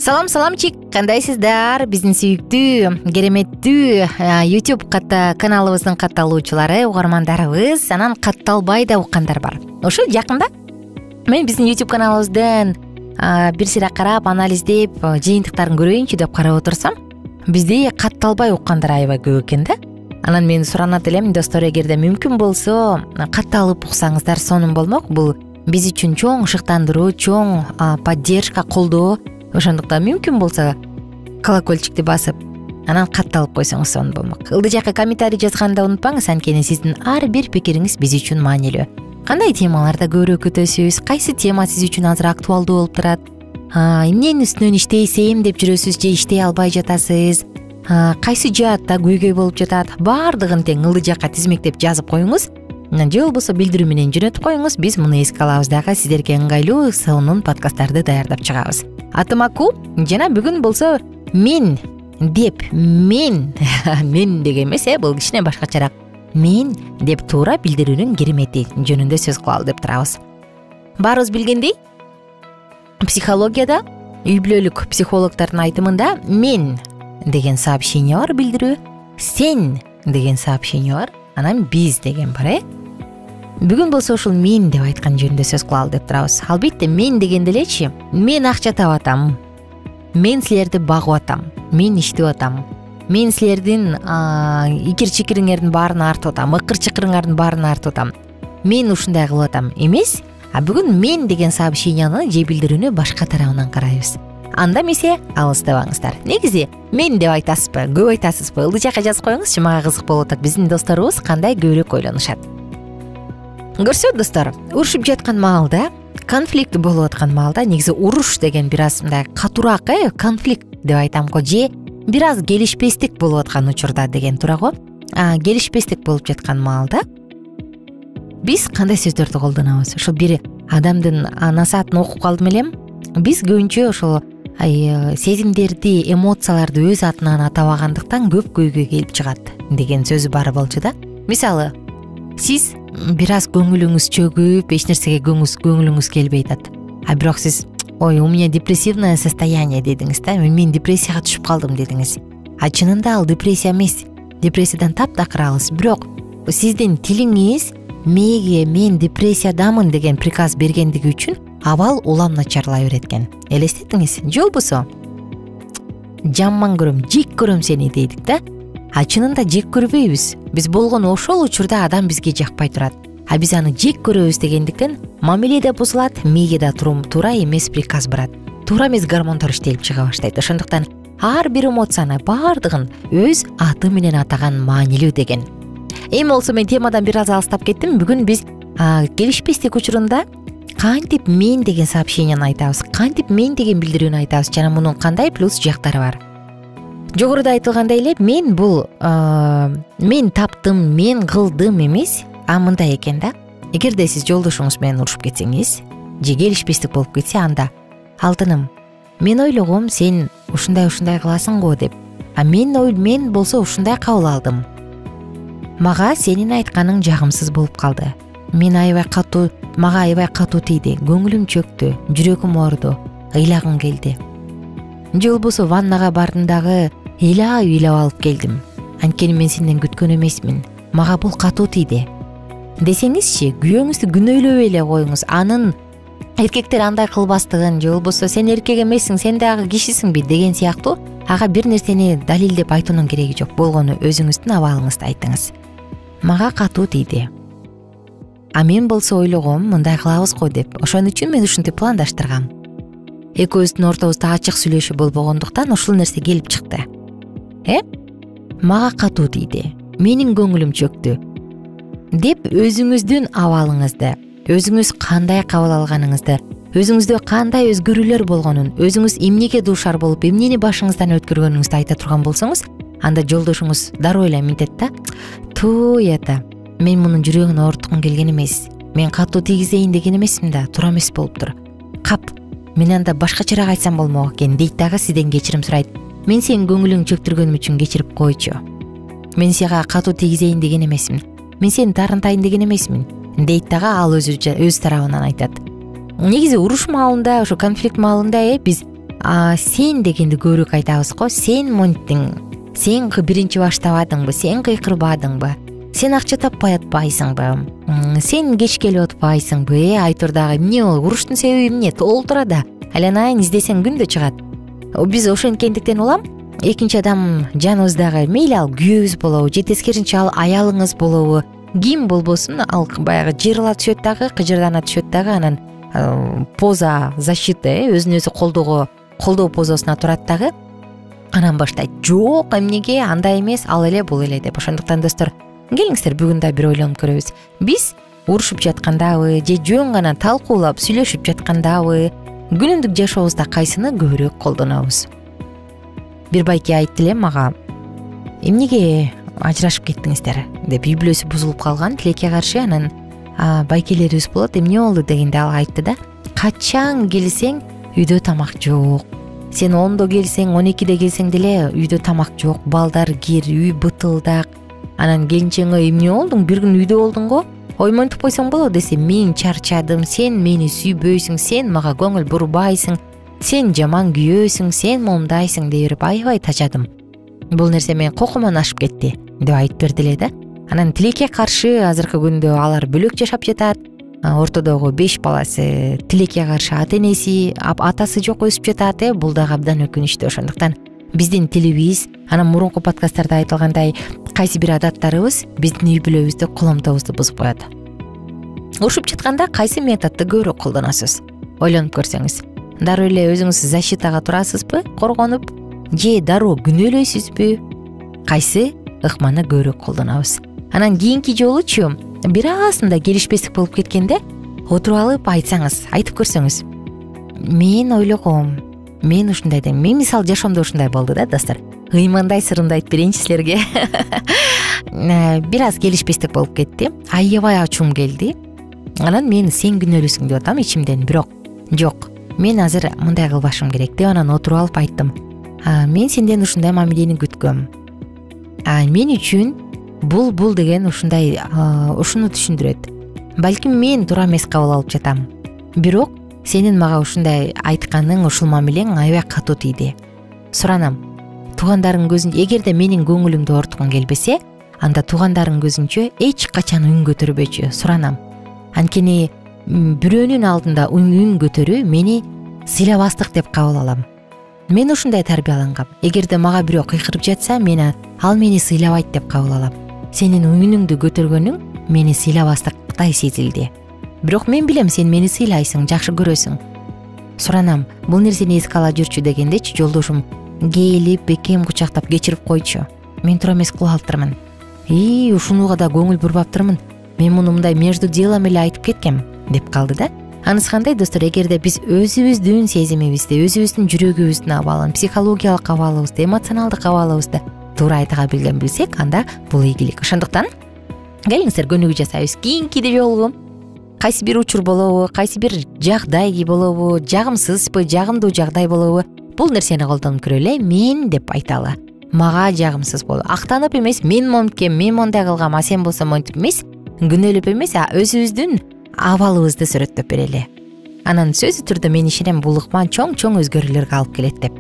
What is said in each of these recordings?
Саламчик, кандайсыздар биздин сүйүктүү, кереметтүү YouTube каналыбыздын катталуучулары, угармандарыбыз, анан катталбай да уккандар бар. Ошо жакында мен биздин YouTube каналыбыздан бир сыйра карап, анализдеп, жыйынтыктарын көрөйүнчү деп карап отурсам, бизде катталбай уккандар аябай көп экен да. Анан мен суранат элем, достор, эгерде мүмкүн болсо катталып уксаңыздар сонун болмок. Бул биз үчүн чоң шыктандыруу, чоң поддержка, колдоо. Ошондуктан мүмкүн болсо колокольчикти басып, анан катталып койсоңуз сонун болмок. Ылдый жакка комментарий жазганда унутпаңыз, анткени сиздин ар бир пикириңиз биз үчүн маанилүү. Кандай темаларда көбүрөөк өтөсүз, кайсы тема сиз үчүн азыр актуалдуу болуп турат, эмненин үстүнөн иштейсем деп жүрөсүз же иштей албай жатасыз, кайсы жаатта көйгөй болуп жатат, баардыгын тең ылдый жакка тизмектеп жазып коюңуз. Же болбосо билдирүү менен жөнөтүп коюңуз, биз муну эске алабыз дагы, сиздерге ыңгайлуу сонун подкасттарды даярдап чыгабыз. Атым Аку, жана бүгүн болсо мен деген эмес, бул кичине башкачараак. Мен деп туура билдирүүнүн керемети жөнүндө сөз кылалы деп турабыз. Баарыбыз билгендей, психологияда, үй бүлөлүк психологдордун айтымында мен деген сообщение бар билдирүү, сен деген сообщение бар, анан биз деген бар, Бүгүн болсо ушул мен деп айткан жөнүндө сөз кылалы деп турабыз. Албетте, мен дегенде элечи, мен акча таап атам, мен силерди багып атам, мен иштеп атам, мен силердин икир-чикириңердин баарын артып атам, ыкыр-чыкырыңардын баарын артып атам, мен ушундай кылып атам эмес. Бүгүн мен деген сообщенияны же билдирүүнү башка тарабынан карайбыз. Анда эмесе алыстабаңыздар. Негизи мен деп айтасызбы, көп айтасызбы, ылдый жакка жазып коюңузчу, мага кызык болуп атат. Биздин досторубуз кандай көбүрөөк ойлонушат. Көрсө, достор, урушуп жаткан маалда, конфликт болуп аткан маалда, негизи уруш деген бир аз мындай катуураак, конфликт деп айтамго, же бир аз келишпестик болуп аткан учурда деген туура го. Келишпестик болуп жаткан маалда биз кандай сөздөрдү колдонобуз? Ошо бир адамдын насаатын окуп калдым элем. Биз көбүнчө ошол сезимдерди, эмоцияларды өз атынан атабагандыктан көп көйгөй келип чыгат деген сөзү бар болчу да. Мисалы, сиз бир аз көңүлүңүз чөгүп, эч нерсеге көңүлүңүз келбей атат. Бирок сиз, ой, у меня депрессивное состояние дедиңиз да, мен депрессияга түшүп калдым дедиңиз. Чынында ал депрессия эмес. Депрессиядан таптакыр алыс. Бирок сиздин тилиңиз мээге мен депрессиядамын деген приказ бергендиги үчүн абал улам начарлай берет экен. Элестетиңиз. Же болбосо жаман көрөм, жек көрөм сени дейдик да. Чынында жек көрбөйбүз. Биз болгону ошол учурда адам бизге жакпай турат. Биз аны жек көрөбүз дегендиктен мамиле да бузулат, мээге да туура эмес приказ барат. Туура эмес гормондор иштелип чыга баштайт. Ошондуктан ар бир эмоцияны, баардыгын өз аты менен атаган маанилүү деген. Эми болсо мен темадан бир аз алыстап кеттим. Бүгүн биз келишпестик учурунда кантип мен деген сообщенияны айтабыз, кантип мен деген билдирүүнү айтабыз, жана мунун кандай плюс жактары бар. Жогоруда айтылгандай эле, мен бул мен таптым, мен кылдым эмес, мындай экен да. Эгерде сиз жолдошуңуз менен урушуп кетсеңиз, же келишпестик болуп кетсе, анда алтыным, мен ойлогом сен ушундай кыласың го деп. Мен болсо ушундай кабыл алдым. Мага сенин айтканың жагымсыз болуп калды. Мага аябай катуу тийди, көңүлүм чөктү, жүрөгүм ооруду, ыйлагым келди. Же болбосо ваннага бардым дагы ыйлап алып келдим. Анткени мен сенден күткөн эмесмин. Мага бул катуу тийди. Десеңизчи, күйөөңүздү күнөөлөбөй эле коюңуз. Анын эркектер андай кылбастыгын, же болбосо сен эркек эмессиң, сен дагы кишисиңби деген сыяктуу ага бир нерсени далилдеп айтуунун кереги жок. Болгону өзүңүздүн абалыңызды айтыңыз. Мага катуу тийди. Мен болсо ойлогом, мындай кылабыз го деп. Ошон үчүн мен ушинтип пландаштыргам. Экөөбүздүн ортобузда ачык сүйлөшүү болбогондуктан ушул нерсе келип чыкты. Мага катуу тийди. Менин көңүлүм чөктү. Деп өзүңүздүн абалыңызды, өзүңүз кандай кабыл алганыңызды, өзүңүздө кандай өзгөрүүлөр болгонун, өзүңүз эмнеге дуушар болуп, эмнени башыңыздан өткөргөнүңүздү айта турган болсоңуз, анда жолдошуңуз дароо эле минтет да. Мен мунун жүрөгүн ооруткум келген эмес. Мен катуу тийгизейин деген эмесмин да, туура эмес болуптур. Мен анда башкачараак айтсам болмок экен дейт дагы, сизден кечирим сурайт. Мен сенин көңүлүңдү чөктүргөнүм үчүн кечирип койчу. Мен сага катуу тийгизейин деген эмесмин. Мен сени тарынтайын деген эмесмин дейт дагы, ал өз тарабынан айтат. Негизи уруш маалында, ошо конфликт маалында биз сен дегенди көбүрөөк айтабыз го. Сен монттиң, сен биринчи баштабадыңбы, сен кыйкырбадыңбы, сен акча таппай атпайсыңбы, сен кеч келип атпайсыңбы, айтор дагы эмне ол, уруштун себеби эмне, толтура да, айланайын издесең күндө чыгат. Биз ошенткендиктен улам экинчи адам жаныбыздагы, мейли ал күйөөбүз болобу же тескерисинче ал аялыңыз болобу, ким болбосун, ал баягы жырыла түшөт дагы, кыжырдана түшөт дагы, анан поза защиты, өзүн өзү колдоо позосуна турат дагы, анан баштайт жок эмнеге андай эмес, ал эле бул эле деп. Ошондуктан достор, келиңиздер бүгүн да бир ойлонуп көрөбүз. Биз урушуп жаткандабы же жөн гана талкуулап сүйлөшүп жаткандабы, күнүмдүк жашообузда кайсыны көбүрөөк колдонобуз? Бир байке айтты эле мага, эмнеге ажырашып кеттиңиздер деп, үй бүлөсү бузулуп калган, тилекке каршы. Анан байкелерибиз болот, эмне болду дегенде ал айтты да, качан келсең үйдө тамак жок. Сен 10-до келсең, 12-де келсең деле үйдө тамак жок, балдар кир, үй бытылдак. Анан келинчеңе эмне болдуң, бир күн үйдө болдуң го, оймонтуп койсоң болот десе, мен чарчадым, сен мени сүйбөйсүң, сен мага көңүл бурбайсың, сен жаман күйөөсүң, сен момдайсың деп берип аябай тажадым. Бул нерсе менин кокуман ашып кетти деп айтып берди эле да. Анан тилекке каршы азыркы күндө алар бөлөк жашап жатат. Ортодогу 5 баласы тилекке каршы ата-энеси, атасы жок өсүп жатат. Бул дагы абдан өкүнүчтүү. Ошондуктан биздин тилибиз, анан мурунку подкасттарда айтылгандай, кайсы бир адаттарыбыз биздин үй бүлөбүздү, куломтобузду бузуп коет. Урушуп жатканда кайсы методду көбүрөөк колдоносуз? Ойлонуп көрсөңүз. Дароо эле өзүңүз защитага турасызбы, коргонуп, же дароо күнөөлөйсүзбү? Кайсы ыкманы көбүрөөк колдонобуз? Анан кийинки жолучу бир асында келишпестик болуп кеткенде отуруп алып айтсаңыз, айтып көрсөңүз. Мен ойлогом, мен ушундай дейм. Мен мисалы жашоомдо ушундай болду да, достор. Ыймандай сырымды айтып берейинчи силерге. Бир аз келишпестик болуп кетти. Аябай ачуум келди. Анан мен сен күнөөлүүсүң деп атам ичимден, бирок жок. Мен азыр мындай кылбашым керек деп анан отуруп алып айттым. Мен сенден ушундай мамилени күткөм. Мен үчүн бул деген ушундай, ушуну түшүндүрөт. Балким мен туура эмес кабыл алып жатам. Бирок сенин мага ушундай айтканың, ушул мамилең аябай катуу тийди. Суранам. Туугандарың көзүнчө, эгерде менин көңүлүмдү ооруткуң келбесе, анда туугандарың көзүнчө эч качан үн көтөрбөчү. Суранам. Анткени бирөөнүн алдында үн көтөрүү мени сыйлабастык деп кабыл алам. Мен ушундай тарбиялангам. Эгерде мага бирөө кыйкырып жатса, ал мени сыйлабайт деп кабыл алам. Сенин үнүңдү көтөргөнүң мени сыйлабастыктай сезилди. Бирок мен билем, сен мени сыйлайсың, жакшы көрөсүң. Суранам, бул нерсени эске ала жүрчү дегендечи, жолдошум келип, бекем кучактап кечирип койчу. Мен туура эмес кылып алыптырмын. Ушунуга да көңүл бурбаптырмын. Мен муну мындай между делом эле айтып кеткем деп калды да. Анысы кандай, достор, эгерде биз өзүбүздүн сезимибизди, өзүбүздүн жүрөгүбүздүн абалын, психологиялык абалыбызды, эмоционалдык абалыбызды туура айта билген билсек, анда бул ийгилик. Ошондуктан келиңиздер көнүгүү жасайбыз. Кийинки жолу кайсы бир учур болобу, кайсы бир жагдай болобу, жагымсызбы, жагымдуу жагдай болобу, бул нерсени колдонуп көрөлү. Мен деп айталы. Мага жагымсыз болду. Актанып эмес, мен монткем, мен мондай кылгам, а сен болсо монтип эмес, күнөөлөп эмес, өзүбүздүн абалыбызды сүрөттөп берели. Анан сөзсүз түрдө мен ишенем, бул ыкма чоң өзгөрүүлөргө алып келет деп.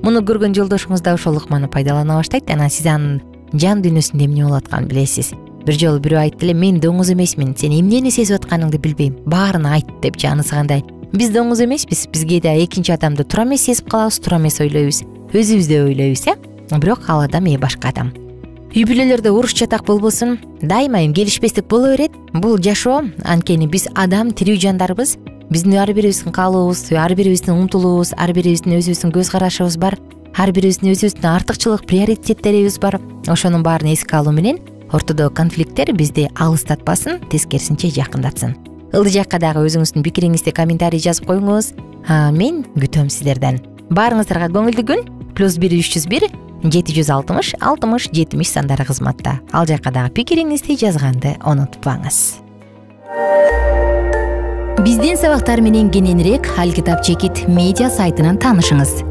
Муну көргөн жолдошуңуз да ошол ыкманы пайдалана баштайт. Анан сиз анын жан дүйнөсүндө эмне болуп атканын билесиз. Бир жолу бирөө айтты эле, мен доңуз эмесмин, сен эмнени сезип атканыңды билбейм, баарын айт депчи. Анысы кандай? Биз доңуз эмеспиз, бизге да экинчи адамды туура эмес сезип калабыз, туура эмес ойлойбуз, өзүбүздү ойлойбуз, бирок ал адам башка адам. Үй бүлөлөрдө уруш чатак болбосун, дайыма келишпестик боло берет. Бул жашоо, анткени биз адам, тирүү жандарбыз. Биздин ар бирибиздин каалообуз, ар бирибиздин умтулуубуз, ар бирибиздин өзүбүздүн көз карашыбыз бар, ар бирибиздин өзүбүздүн артыкчылык, приоритеттерибиз бар. Ошонун баарын эске алуу менен ортодогу конфликттер бизди алыстатпасын, тескерисинче жакындатсын. Ылдый жакка дагы өзүңүздүн пикириңизди комментарий жазып коюңуз. Мен күтөм сиздерден. Баарыңыздарга көңүлдүү күн. +1 301 760 60 70 сандары кызматта. Ал жакка дагы пикириңизди жазганды унутпаңыз. Биздин сабактар менен кененирээк Ал китап чекит медиа сайтынан таанышыңыз.